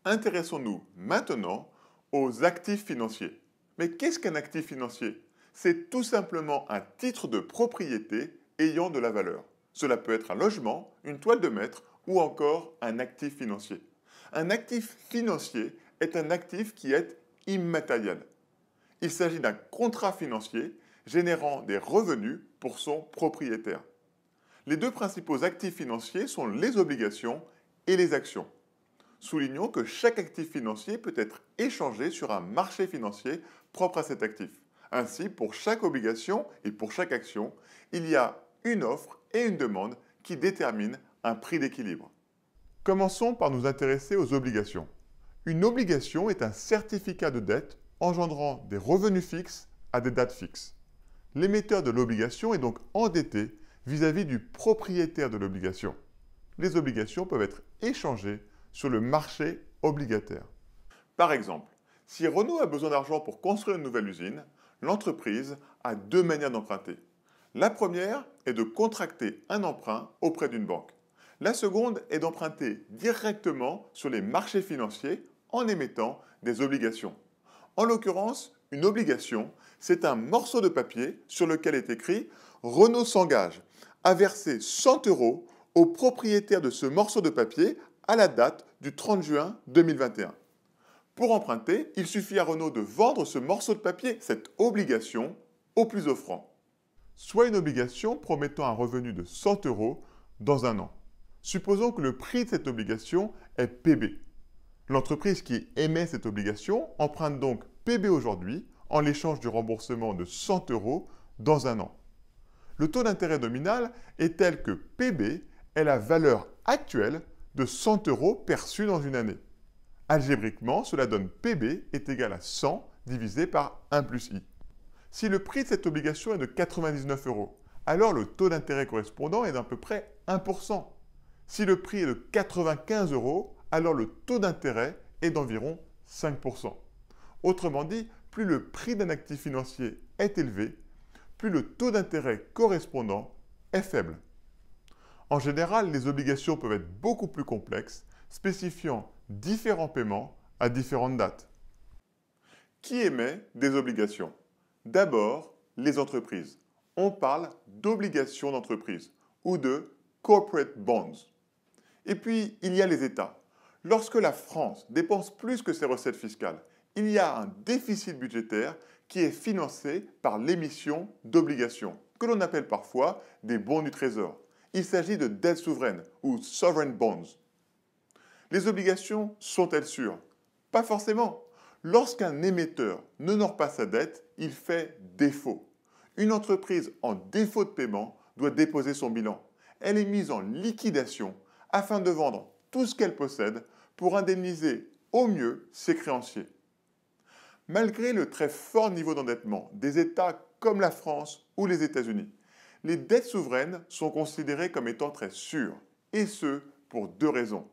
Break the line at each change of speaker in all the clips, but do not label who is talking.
Intéressons-nous maintenant aux actifs financiers. Mais qu'est-ce qu'un actif financier? C'est tout simplement un titre de propriété ayant de la valeur. Cela peut être un logement, une toile de maître ou encore un actif financier. Un actif financier est un actif qui est immatériel. Il s'agit d'un contrat financier générant des revenus pour son propriétaire. Les deux principaux actifs financiers sont les obligations et les actions. Soulignons que chaque actif financier peut être échangé sur un marché financier propre à cet actif. Ainsi, pour chaque obligation et pour chaque action, il y a une offre et une demande qui déterminent un prix d'équilibre. Commençons par nous intéresser aux obligations. Une obligation est un certificat de dette engendrant des revenus fixes à des dates fixes. L'émetteur de l'obligation est donc endetté vis-à-vis du propriétaire de l'obligation. Les obligations peuvent être échangées sur le marché obligataire. Par exemple, si Renault a besoin d'argent pour construire une nouvelle usine, l'entreprise a deux manières d'emprunter. La première est de contracter un emprunt auprès d'une banque. La seconde est d'emprunter directement sur les marchés financiers en émettant des obligations. En l'occurrence, une obligation, c'est un morceau de papier sur lequel est écrit « Renault s'engage à verser 100 € au propriétaire de ce morceau de papier à la date du 30 juin 2021. Pour emprunter, il suffit à Renault de vendre ce morceau de papier, cette obligation, au plus offrant. Soit une obligation promettant un revenu de 100 € dans un an. Supposons que le prix de cette obligation est PB. L'entreprise qui émet cette obligation emprunte donc PB aujourd'hui en l'échange du remboursement de 100 € dans un an. Le taux d'intérêt nominal est tel que PB est la valeur actuelle de 100 € perçus dans une année. Algébriquement, cela donne PB est égal à 100 divisé par 1 plus I. Si le prix de cette obligation est de 99 €, alors le taux d'intérêt correspondant est d'à peu près 1%. Si le prix est de 95 €, alors le taux d'intérêt est d'environ 5%. Autrement dit, plus le prix d'un actif financier est élevé, plus le taux d'intérêt correspondant est faible. En général, les obligations peuvent être beaucoup plus complexes, spécifiant différents paiements à différentes dates. Qui émet des obligations? D'abord, les entreprises. On parle d'obligations d'entreprise ou de corporate bonds. Et puis, il y a les États. Lorsque la France dépense plus que ses recettes fiscales, il y a un déficit budgétaire qui est financé par l'émission d'obligations, que l'on appelle parfois des bons du trésor. Il s'agit de dettes souveraines ou sovereign bonds. Les obligations sont-elles sûres? Pas forcément. Lorsqu'un émetteur n'honore pas sa dette, il fait défaut. Une entreprise en défaut de paiement doit déposer son bilan. Elle est mise en liquidation afin de vendre tout ce qu'elle possède pour indemniser au mieux ses créanciers. Malgré le très fort niveau d'endettement des États comme la France ou les États-Unis, les dettes souveraines sont considérées comme étant très sûres, et ce, pour deux raisons.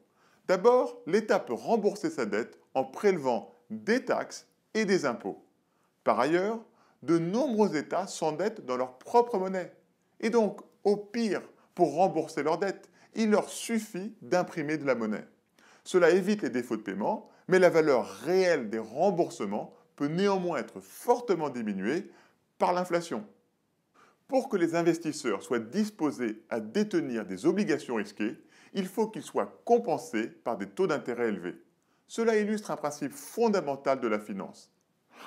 D'abord, l'État peut rembourser sa dette en prélevant des taxes et des impôts. Par ailleurs, de nombreux États s'endettent dans leur propre monnaie. Et donc, au pire, pour rembourser leurs dettes, il leur suffit d'imprimer de la monnaie. Cela évite les défauts de paiement, mais la valeur réelle des remboursements peut néanmoins être fortement diminuée par l'inflation. Pour que les investisseurs soient disposés à détenir des obligations risquées, il faut qu'ils soient compensés par des taux d'intérêt élevés. Cela illustre un principe fondamental de la finance.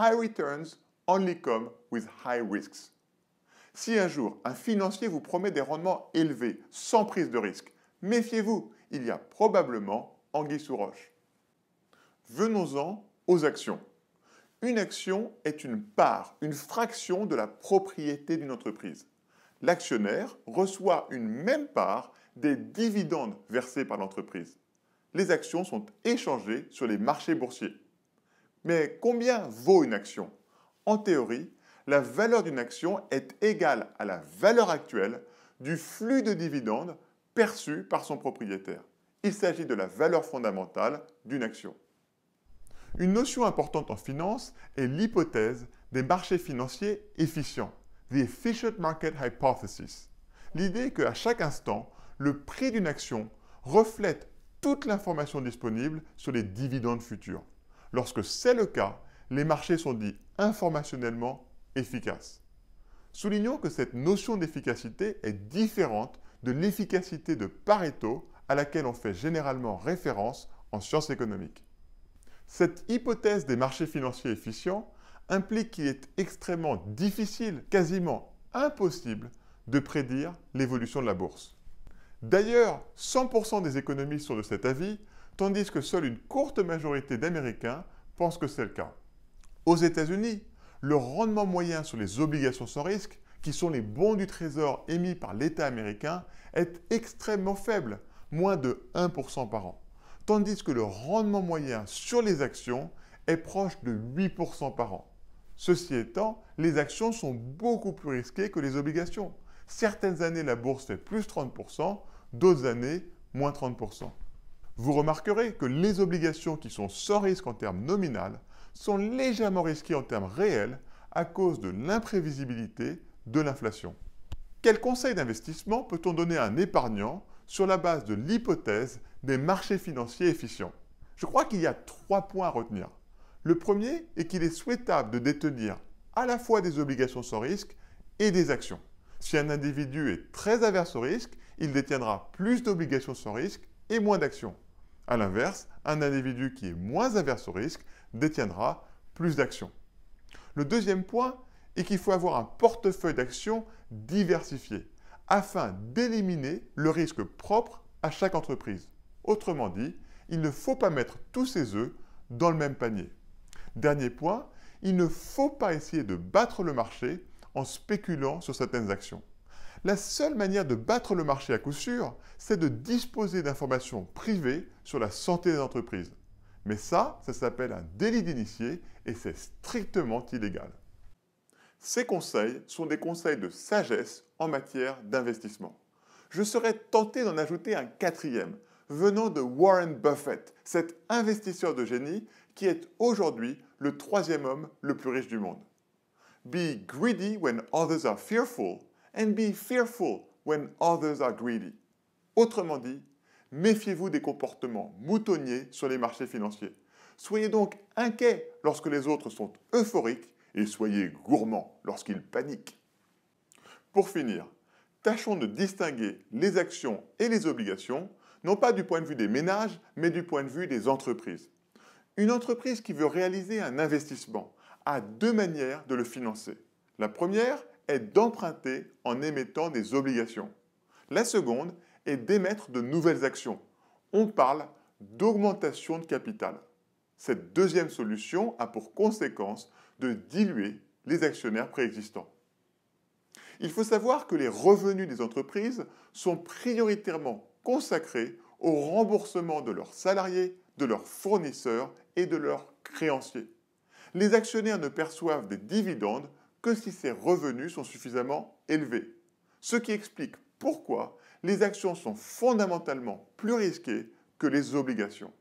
High returns only come with high risks. Si un jour un financier vous promet des rendements élevés sans prise de risque, méfiez-vous, il y a probablement anguille sous roche. Venons-en aux actions. Une action est une part, une fraction de la propriété d'une entreprise. L'actionnaire reçoit une même part des dividendes versés par l'entreprise. Les actions sont échangées sur les marchés boursiers. Mais combien vaut une action? En théorie, la valeur d'une action est égale à la valeur actuelle du flux de dividendes perçu par son propriétaire. Il s'agit de la valeur fondamentale d'une action. Une notion importante en finance est l'hypothèse des marchés financiers efficients, the efficient market hypothesis. L'idée est qu'à chaque instant, le prix d'une action reflète toute l'information disponible sur les dividendes futurs. Lorsque c'est le cas, les marchés sont dits informationnellement efficaces. Soulignons que cette notion d'efficacité est différente de l'efficacité de Pareto à laquelle on fait généralement référence en sciences économiques. Cette hypothèse des marchés financiers efficients implique qu'il est extrêmement difficile, quasiment impossible, de prédire l'évolution de la bourse. D'ailleurs, 100% des économistes sont de cet avis, tandis que seule une courte majorité d'Américains pensent que c'est le cas. Aux États-Unis, le rendement moyen sur les obligations sans risque, qui sont les bons du trésor émis par l'État américain, est extrêmement faible, moins de 1% par an, tandis que le rendement moyen sur les actions est proche de 8% par an. Ceci étant, les actions sont beaucoup plus risquées que les obligations. Certaines années, la bourse fait plus 30%, d'autres années, moins 30%. Vous remarquerez que les obligations qui sont sans risque en termes nominal sont légèrement risquées en termes réels à cause de l'imprévisibilité de l'inflation. Quel conseil d'investissement peut-on donner à un épargnant sur la base de l'hypothèse des marchés financiers efficients? Je crois qu'il y a 3 points à retenir. Le premier est qu'il est souhaitable de détenir à la fois des obligations sans risque et des actions. Si un individu est très averse au risque, il détiendra plus d'obligations sans risque et moins d'actions. A l'inverse, un individu qui est moins averse au risque détiendra plus d'actions. Le deuxième point est qu'il faut avoir un portefeuille d'actions diversifié afin d'éliminer le risque propre à chaque entreprise. Autrement dit, il ne faut pas mettre tous ses œufs dans le même panier. Dernier point, il ne faut pas essayer de battre le marché en spéculant sur certaines actions. La seule manière de battre le marché à coup sûr, c'est de disposer d'informations privées sur la santé des entreprises. Mais ça s'appelle un délit d'initié et c'est strictement illégal. Ces conseils sont des conseils de sagesse en matière d'investissement. Je serais tenté d'en ajouter un quatrième, venant de Warren Buffett, cet investisseur de génie qui est aujourd'hui le 3e homme le plus riche du monde. Be greedy when others are fearful and be fearful when others are greedy. Autrement dit, méfiez-vous des comportements moutonniers sur les marchés financiers. Soyez donc inquiets lorsque les autres sont euphoriques et soyez gourmands lorsqu'ils paniquent. Pour finir, tâchons de distinguer les actions et les obligations, non pas du point de vue des ménages, mais du point de vue des entreprises. Une entreprise qui veut réaliser un investissement a 2 manières de le financer. La première est d'emprunter en émettant des obligations. La seconde est d'émettre de nouvelles actions. On parle d'augmentation de capital. Cette deuxième solution a pour conséquence de diluer les actionnaires préexistants. Il faut savoir que les revenus des entreprises sont prioritairement consacrés au remboursement de leurs salariés, de leurs fournisseurs et de leurs créanciers. Les actionnaires ne perçoivent des dividendes que si ces revenus sont suffisamment élevés, ce qui explique pourquoi les actions sont fondamentalement plus risquées que les obligations.